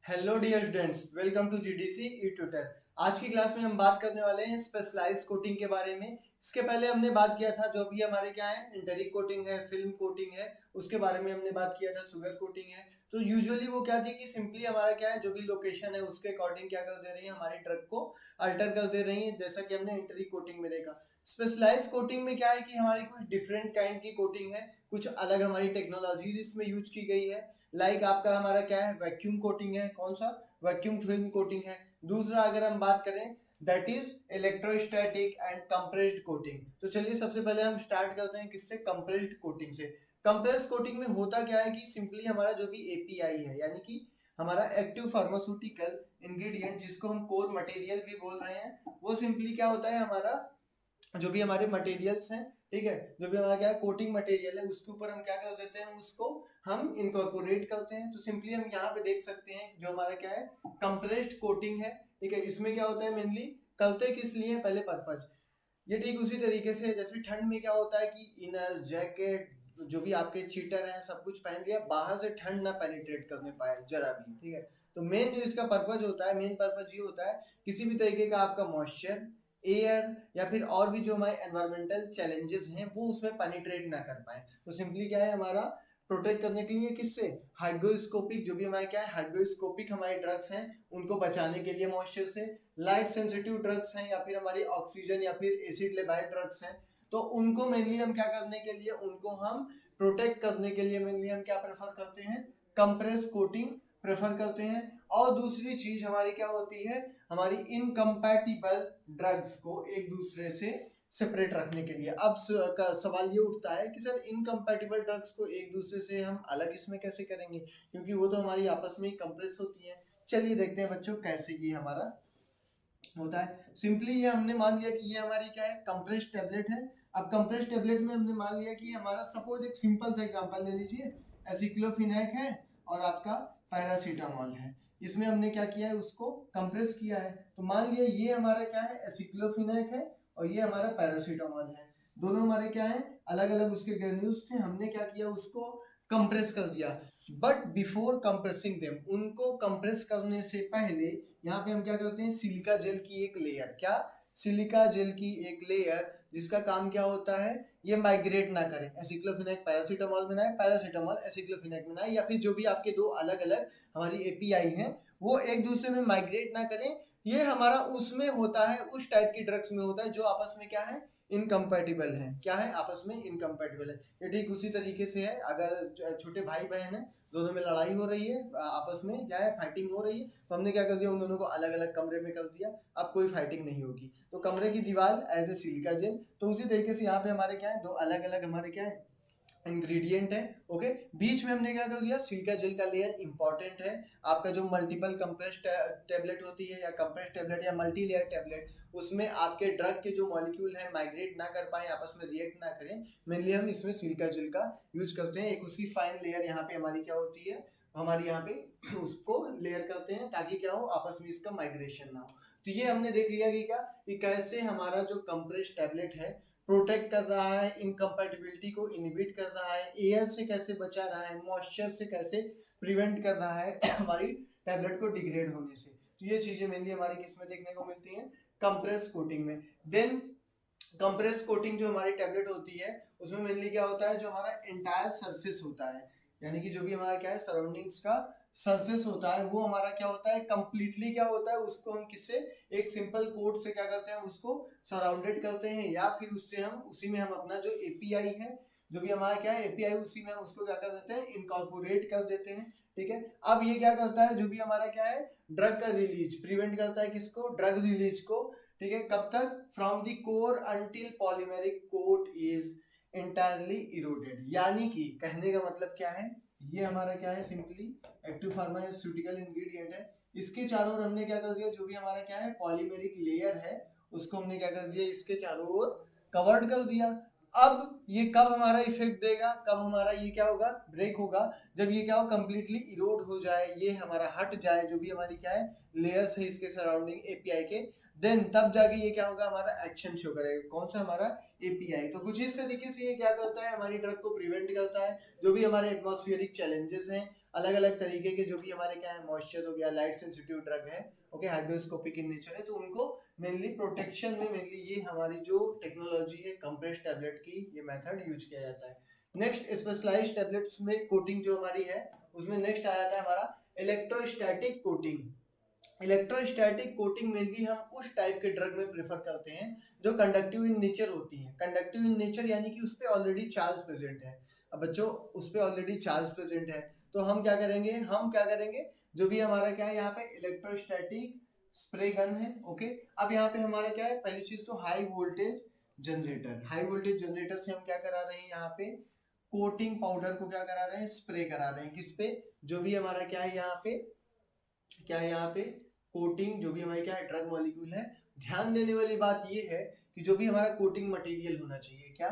Hello dear students, welcome to GDC e tutor. आज की class में हम बात करने वाले हैं स्पेशलाइज्ड कोटिंग के बारे में। इसके पहले हमने बात किया था जो भी हमारे क्या है इंटरिक कोटिंग है, फिल्म कोटिंग है, उसके बारे में हमने बात किया था। शुगर कोटिंग है तो यूजुअली वो क्या थी कि सिंपली हमारा क्या है जो भी लोकेशन है उसके अकॉर्डिंग क्या कर दे रही है, हमारी ड्रग को अल्टर कर दे रही है, जैसा कि हमने इंटरिक कोटिंग में देखा। स्पेशलाइज्ड कोटिंग में क्या है कि हमारी कुछ डिफरेंट काइंड की कोटिंग है, कुछ अलग हमारी टेक्नोलॉजीज इसमें यूज की गई है। लाइक आपका हमारा क्या है वैक्यूम कोटिंग है, कौन सा वैक्यूम फिल्म कोटिंग है। दूसरा अगर हम बात करें that is electrostatic and compressed coating. तो चलिए सबसे पहले हम स्टार्ट करते हैं किससे, कंप्रेस्ड कोटिंग से। कंप्रेस्ड कोटिंग में होता क्या है कि सिंपली हमारा जो भी एपीआई है यानी कि हमारा एक्टिव फार्मास्यूटिकल इंग्रेडिएंट जिसको हम कोर मटेरियल भी बोल रहे हैं, वो सिंपली क्या होता है हमारा जो भी हमारे मटेरियल्स हैं, ठीक है, जो भी हमारा क्या है कोटिंग मटेरियल है उसके ऊपर हम क्या कर देते हैं, उसको हम इनकॉर्पोरेट करते हैं। तो सिंपली हम यहाँ पे देख सकते हैं जो हमारा क्या है कंप्रेस्ड कोटिंग है, ठीक है। इसमें क्या होता है मेनली करते किस लिए, पहले पर्पज। ये ठीक उसी तरीके से जैसे ठंड में क्या होता है कि इनर जैकेट जो भी आपके चीटर हैं सब कुछ पहन लिया, बाहर से ठंड ना पेनिट्रेट करने पाए जरा भी, ठीक है। तो मेन जो इसका पर्पज होता है, मेन पर्पज ये होता है किसी भी तरीके का आपका मॉइस्चर, एयर या फिर और भी जो हमारे एनवायरमेंटल चैलेंजेस हैं वो उसमें पेनिट्रेट ना कर पाए। तो सिंपली क्या है हमारा प्रोटेक्ट करने के लिए किससे, हाइग्रोस्कोपिक जो भी हमारे क्या है हाइग्रोस्कोपिक हमारे ड्रग्स हैं उनको बचाने के लिए मॉइस्चर से, लाइट सेंसिटिव ड्रग्स हैं या फिर हमारी ऑक्सीजन या फिर एसिड लेबाइल ड्रग्स हैं, तो उनको मेनली हम क्या करने के लिए, उनको हम प्रोटेक्ट करने के लिए मेनली हम क्या प्रेफर करते हैं, कंप्रेस कोटिंग प्रेफर करते हैं। और दूसरी चीज हमारी क्या होती है, हमारी इनकम्पैटिबल ड्रग्स को एक दूसरे से सेपरेट रखने के लिए। अब सवाल ये उठता है कि सर इनकम्पैटिबल ड्रग्स को एक दूसरे से हम अलग इसमें कैसे करेंगे, क्योंकि वो तो हमारी आपस में ही कंप्रेस होती है। चलिए देखते हैं बच्चों कैसे ये हमारा होता है। सिंपली ये हमने मान लिया कि ये हमारी क्या है कंप्रेस टेबलेट है। अब कंप्रेस टेबलेट में हमने मान लिया कि हमारा सपोज एक सिंपल सा एग्जांपल ले लीजिए, एसिक्लोफिनैक है और आपका पैरासीटामोल है। इसमें हमने क्या किया है, उसको कंप्रेस किया है। तो मान लिया ये हमारा क्या है एसिक्लोफिनैक है और ये हमारा पैरासीटामोल है। दोनों हमारे क्या है अलग अलग उसके ग्रेन्यूल्स थे, हमने क्या किया उसको कंप्रेस कर दिया। बट बिफोर कंप्रेसिंग देम, उनको कंप्रेस करने से पहले यहाँ पे हम क्या करते हैं, सिलिका जेल की एक लेयर, क्या सिलिका जेल की एक लेयर जिसका काम क्या होता है, ये माइग्रेट ना करें, एसिक्लोफिनैक पैरासीटामोल में ना आए, पैरासीटामोल एसिक्लोफिनैक में ना आए, या फिर जो भी आपके दो अलग अलग हमारी एपीआई हैं वो एक दूसरे में माइग्रेट ना करें। ये हमारा उसमें होता है, उस टाइप की ड्रग्स में होता है जो आपस में क्या है इनकम्पैटिबल है, क्या है आपस में इनकम्पैटिबल है। ये ठीक उसी तरीके से है, अगर छोटे भाई बहन है दोनों में लड़ाई हो रही है, आपस में क्या है फाइटिंग हो रही है, तो हमने क्या कर दिया उन दोनों को अलग अलग कमरे में कर दिया, अब कोई फाइटिंग नहीं होगी। तो कमरे की दीवार एज ए सिलिका जेल, तो उसी तरीके से यहाँ पे हमारे क्या है दो अलग अलग हमारे क्या है इंग्रेडिएंट है, ओके। बीच में हमने क्या कर दिया सिलिका जेल का लेयर इंपॉर्टेंट है। आपका जो मल्टीपल कंप्रेस टेबलेट होती है या कंप्रेस टेबलेट या मल्टी लेयर टेबलेट, उसमें आपके ड्रग के जो मॉलिक्यूल है माइग्रेट ना कर पाए, आपस में रिएक्ट ना करें, मेनली हम इसमें सिलिका जेल का यूज करते हैं। एक उसकी फाइन लेयर यहाँ पे हमारी क्या होती है, हमारी यहाँ पे उसको लेयर करते हैं ताकि क्या हो आपस में इसका माइग्रेशन ना हो। तो ये हमने देख लिया कि क्या कि कैसे हमारा जो कंप्रेस टेबलेट है प्रोटेक्ट कर रहा है, इनकम्पैटिबिलिटी को इनहिबिट कर रहा है, एयर से कैसे बचा रहा है, मॉइस्चर से कैसे प्रिवेंट कर रहा है हमारी टैबलेट को डिग्रेड होने से। तो ये चीजें मेनली हमारी किस में देखने को मिलती हैं, कंप्रेस कोटिंग में। देन कंप्रेस कोटिंग जो हमारी टैबलेट होती है उसमें मेनली क्या होता है, जो हमारा एंटायर सरफेस होता है, यानी कि जो भी हमारा क्या है सराउंडिंग्स का सरफेस होता है वो हमारा क्या होता है कंप्लीटली क्या होता है, उसको हम किससे एक सिंपल कोट से क्या करते हैं उसको सराउंडेड करते हैं, या फिर उससे हम उसी में हम अपना जो एपीआई है, जो भी हमारा क्या है एपीआई, उसी में हम उसको क्या कर देते हैं इनकॉर्पोरेट कर देते हैं, ठीक है। अब ये क्या करता है, जो भी हमारा क्या है ड्रग का रिलीज प्रिवेंट करता है, किसको, ड्रग रिलीज को, ठीक है। कब तक, from the core until polymeric coat is entirely eroded. यानी कि कहने का मतलब क्या है, ये हमारा क्या है सिंपली एक्टिव फार्मास्यूटिकल इंग्रेडिएंट है, इसके चारों ओर हमने क्या कर दिया, जो भी हमारा क्या है पॉलीमेरिक लेयर है उसको हमने क्या कर दिया, इसके चारों ओर कवर्ड कर दिया। अब ये कब हमारा इफेक्ट देगा, कब हमारा ये क्या होगा ब्रेक होगा, जब ये क्या हो कंप्लीटली इरोड हो जाए, ये हमारा हट जाए जो भी हमारी क्या है लेयर्स है इसके सराउंडिंग एपीआई के, देन तब जाके ये क्या होगा हमारा एक्शन शो करेगा, कौन सा हमारा एपीआई। तो कुछ इस तरीके से ये क्या करता है हमारी ड्रग को प्रिवेंट करता है, जो भी हमारे एटमॉस्फेरिक चैलेंजेस हैं, अलग अलग तरीके के जो भी हमारे क्या है मॉइस्चर हो गया, लाइट सेंसिटिव ड्रग है, ओके, हाइग्रोस्कोपिक इन नेचर है, तो उनको मेनली प्रोटेक्शन में मेनली ये हमारी जो टेक्नोलॉजी है कंप्रेस्ड टैबलेट की ये मेथड यूज किया जाता है। नेक्स्ट स्पेशलाइज्ड टैबलेट्स में कोटिंग जो हमारी है उसमें नेक्स्ट आ जाता है हमारा electrostatic coating. Electrostatic coating mainly हम उस टाइप के ड्रग में प्रेफर करते हैं जो कंडक्टिव इन नेचर होती हैं। कंडक्टिव इन नेचर यानी कि उस पर ऑलरेडी चार्ज प्रेजेंट है। अब बच्चों उस पर ऑलरेडी चार्ज प्रेजेंट है तो हम क्या करेंगे जो भी हमारा क्या है यहाँ पे इलेक्ट्रोस्टैटिक स्प्रे गन है, ओके। अब यहाँ पे हमारा क्या है, पहली चीज तो high voltage generator. High voltage generator से हम क्या करा रहे हैं यहाँ पे कोटिंग पाउडर को क्या करा रहे हैं, स्प्रे करा रहे हैं। किस पे, जो भी हमारा क्या है यहाँ पे कोटिंग जो भी हमारी क्या है ड्रग मॉलिक्यूल है। ध्यान देने वाली बात ये है कि जो भी हमारा कोटिंग मटेरियल होना चाहिए, क्या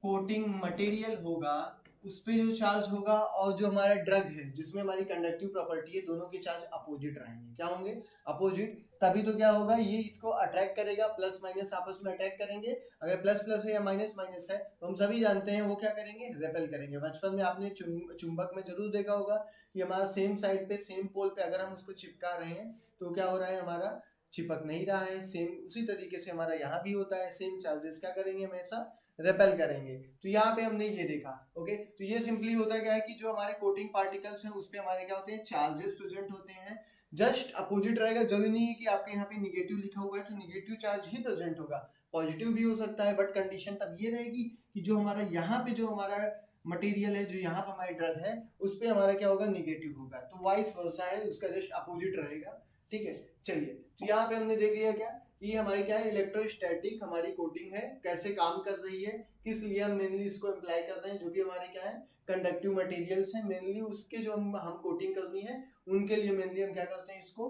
कोटिंग मटेरियल होगा उस पे जो चार्ज होगा और जो हमारा ड्रग है जिसमें हमारी कंडक्टिव प्रॉपर्टी है, दोनों के चार्ज अपोजिट रहेंगे। क्या होंगे, अपोजिट। तभी तो क्या होगा, ये इसको अट्रैक्ट करेगा, प्लस माइनस आपस में अट्रैक्ट करेंगे। अगर प्लस प्लस है या माइनस माइनस है तो हम सभी जानते हैं वो क्या करेंगे, रेपेल करेंगे। बचपन में आपने चुंबक में जरूर देखा होगा कि हमारा सेम साइड पे सेम पोल पे अगर हम उसको चिपका रहे हैं तो क्या हो रहा है, हमारा चिपक नहीं रहा है। सेम उसी तरीके से हमारा यहाँ भी होता है, सेम चार्जेस क्या करेंगे, हमेशा रेपेल करेंगे। तो यहाँ पे हमने ये देखा, ओके। तो ये सिंपली होता क्या है कि जो हमारे कोटिंग पार्टिकल्स हैं उस पे हमारे क्या होते हैं, चार्जेस प्रेजेंट होते हैं। जस्ट अपोजिट रहेगा, जरूरी नहीं है कि आपके यहाँ पे निगेटिव लिखा हुआ है तो निगेटिव चार्ज ही प्रेजेंट होगा, पॉजिटिव भी हो सकता है। बट कंडीशन तब ये रहेगी कि जो हमारा यहाँ पे जो हमारा मटेरियल है, जो यहाँ पे हमारी ड्रग है उस पे हमारा क्या होगा, निगेटिव होगा। तो वाइस वर्सा है, उसका जस्ट अपोजिट रहेगा, ठीक है। चलिए, तो यहाँ पे हमने देख लिया क्या, ये हमारी क्या है इलेक्ट्रोस्टैटिक हमारी कोटिंग है, कैसे काम कर रही है, किस लिए हम मेनली इसको अप्लाई कर रहे हैं। जो भी हमारे क्या है कंडक्टिव मटेरियल्स हैं मेनली उसके जो हम कोटिंग करनी है उनके लिए मेनली हम क्या करते हैं, इसको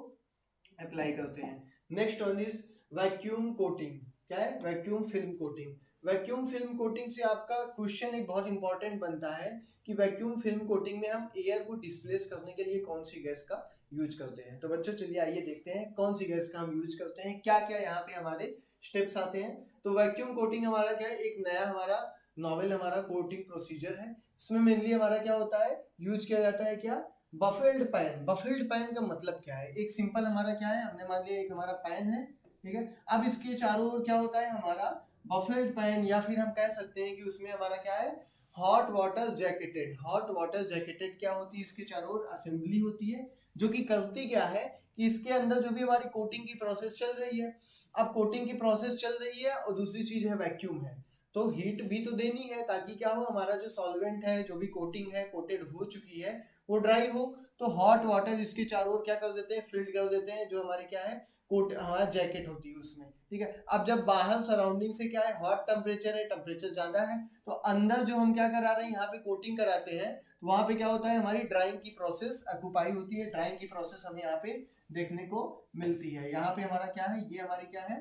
अप्लाई करते हैं। Next one is vacuum coating. क्या है, vacuum film coating. Vacuum film coating से आपका क्वेश्चन एक बहुत इंपॉर्टेंट बनता है कि वैक्यूम फिल्म कोटिंग में हम एयर को डिस्प्लेस करने के लिए कौन सी गैस का यूज करते हैं। तो बच्चों चलिए आइए देखते हैं कौन सी गैस का हम यूज करते हैं, क्या क्या यहाँ पे हमारे स्टेप्स आते हैं। तो वैक्यूम कोटिंग हमारा क्या है, एक नया हमारा नॉवेल हमारा कोटिंग प्रोसीजर है। इसमें मेनली हमारा क्या होता है, यूज किया जाता है क्या, बफेल्ड पैन। बफेल्ड पैन का मतलब क्या है, एक सिंपल हमारा क्या है, हमने मान लिया एक हमारा पैन है, ठीक है। अब इसके चारों ओर क्या होता है हमारा बफेल्ड पैन, या फिर हम कह सकते हैं कि उसमें हमारा क्या है hot water jacketed. Hot water jacketed क्या होती है, इसके चारों ओर असेंबली होती है जो कि करती क्या है कि इसके अंदर जो भी हमारी कोटिंग की प्रोसेस चल रही है। अब कोटिंग की प्रोसेस चल रही है और दूसरी चीज है वैक्यूम है, तो हीट भी तो देनी है ताकि क्या हो, हमारा जो सॉल्वेंट है जो भी कोटिंग है कोटेड हो चुकी है वो ड्राई हो। तो हॉट वाटर इसके चारों ओर क्या कर देते हैं, फिल्ड कर देते हैं, जो हमारे क्या है कोट हमारा जैकेट होती है उसमें, ठीक है। अब जब बाहर सराउंडिंग से क्या है हॉट टेम्परेचर है, टेम्परेचर ज्यादा है, तो अंदर जो हम क्या करा रहे हैं यहाँ पे कोटिंग कराते हैं, तो वहां पे क्या होता है हमारी ड्राइंग की प्रोसेस ऑक्युपाई होती है। ड्राइंग की प्रोसेस हमें यहाँ पे देखने को मिलती है। यहाँ पे हमारा क्या है, ये हमारी क्या है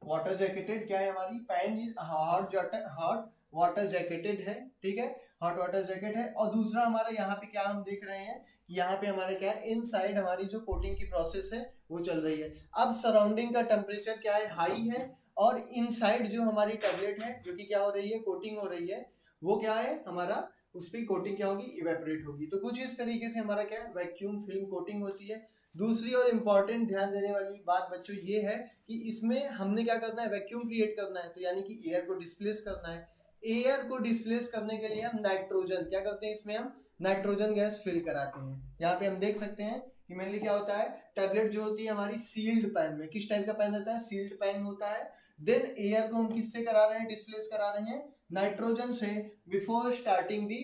वाटर जैकेटेड, क्या है हमारी पैन हॉट वाटर जैकेटेड है, ठीक है, हॉट वाटर जैकेट है। और दूसरा हमारा यहाँ पे क्या हम देख रहे हैं, यहाँ पे हमारे क्या है इनसाइड हमारी जो कोटिंग की प्रोसेस है वो चल रही है। अब सराउंडिंग का टेम्परेचर क्या है, हाई है, और इनसाइड जो हमारी टैबलेट है जो कि क्या हो रही है, कोटिंग हो रही है, वो क्या है हमारा उस पर कोटिंग क्या होगी, इवेपोरेट होगी। तो कुछ इस तरीके से हमारा क्या है वैक्यूम फिल्म कोटिंग होती है। दूसरी और इम्पॉर्टेंट ध्यान देने वाली बात बच्चों ये है कि इसमें हमने क्या करना है, वैक्यूम क्रिएट करना है, तो यानी कि एयर को डिस्प्लेस करना है। एयर को डिस्प्लेस करने के लिए हम नाइट्रोजन क्या करते हैं, इसमें हम नाइट्रोजन गैस फिल कराते हैं। यहाँ पे हम देख सकते हैं कि मेनली क्या होता है, टैबलेट जो होती है हमारी सील्ड पैन में, किस टाइप का पैन रहता है, सील्ड पैन होता है। देन एयर को हम किससे करा रहे हैं, डिस्प्लेस करा रहे हैं नाइट्रोजन से, before starting the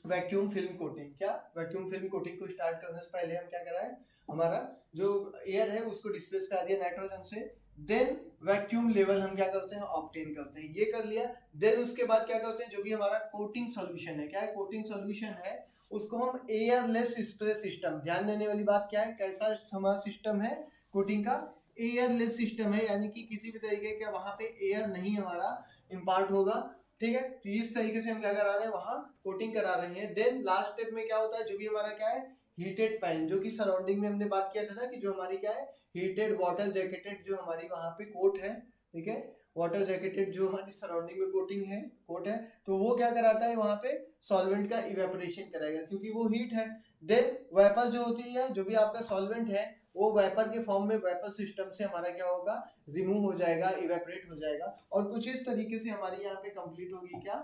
vacuum film coating. क्या, वैक्यूम फिल्म कोटिंग को स्टार्ट करने से पहले हम क्या कराए, हमारा जो एयर है उसको डिस्प्लेस करा दिया नाइट्रोजन से। देन वैक्यूम लेवल हम क्या करते हैं, ऑब्टेन करते हैं, ये कर लिया। देन उसके बाद क्या करते हैं, जो भी हमारा कोटिंग सॉल्यूशन है, क्या है कोटिंग सॉल्यूशन है, उसको हम एयरलेस स्प्रे सिस्टम, ध्यान देने वाली बात क्या है, कैसा हमारा सिस्टम है कोटिंग का, एयरलेस सिस्टम है, यानी कि किसी भी तरीके का वहां पे एयर नहीं हमारा इम्पार्ट होगा, ठीक है। तो इस तरीके से हम क्या करा रहे हैं, वहां कोटिंग करा रहे हैं। देन लास्ट स्टेप में क्या होता है, जो भी हमारा क्या है हीटेड पैन, जो कि सराउंडिंग में हमने बात किया था ना कि जो हमारी क्या है हीटेड वाटर जैकेटेड जो हमारी वहां पे कोट है, ठीक है, वाटर जैकेटेड जो हमारी सराउंडिंग में कोटिंग है, कोट है, तो वो क्या कराता है वहां पे सॉल्वेंट का इवेपोरेशन कराएगा क्योंकि वो हीट है। देन वेपर जो होती है, जो भी आपका सॉल्वेंट है वो वेपर के फॉर्म में वेपर सिस्टम से हमारा क्या होगा, रिमूव हो जाएगा, इवेपोरेट हो जाएगा और कुछ इस तरीके से हमारी यहाँ पे कंप्लीट होगी क्या,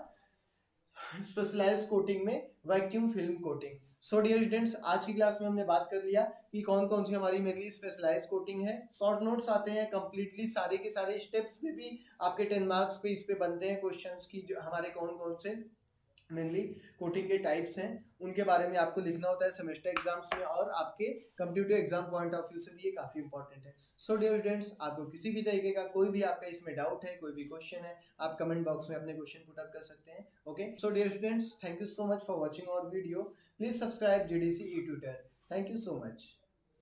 स्पेशलाइज्ड कोटिंग में vacuum film coating. So dear students, आज की क्लास में हमने बात कर लिया कि कौन कौन सी हमारी मेनली स्पेशलाइज्ड कोटिंग है। शॉर्ट नोट्स आते हैं कंप्लीटली सारे के सारे स्टेप्स में भी आपके 10 मार्क्स पे इस पे बनते हैं क्वेश्चंस की, जो हमारे कौन कौन से मेनली कोटिंग के टाइप्स हैं उनके बारे में आपको लिखना होता है सेमेस्टर एग्जाम्स में, और आपके competitive exam point of view से भी ये काफी इंपॉर्टेंट है। सो डियर स्टूडेंट्स, आपको किसी भी तरीके का कोई भी आपका इसमें डाउट है, कोई भी क्वेश्चन है, आप कमेंट बॉक्स में अपने क्वेश्चन पुट अप कर सकते हैं। Okay, so dear students, thank you so much for watching our video. Please subscribe GDC e-tutor। Thank you so much.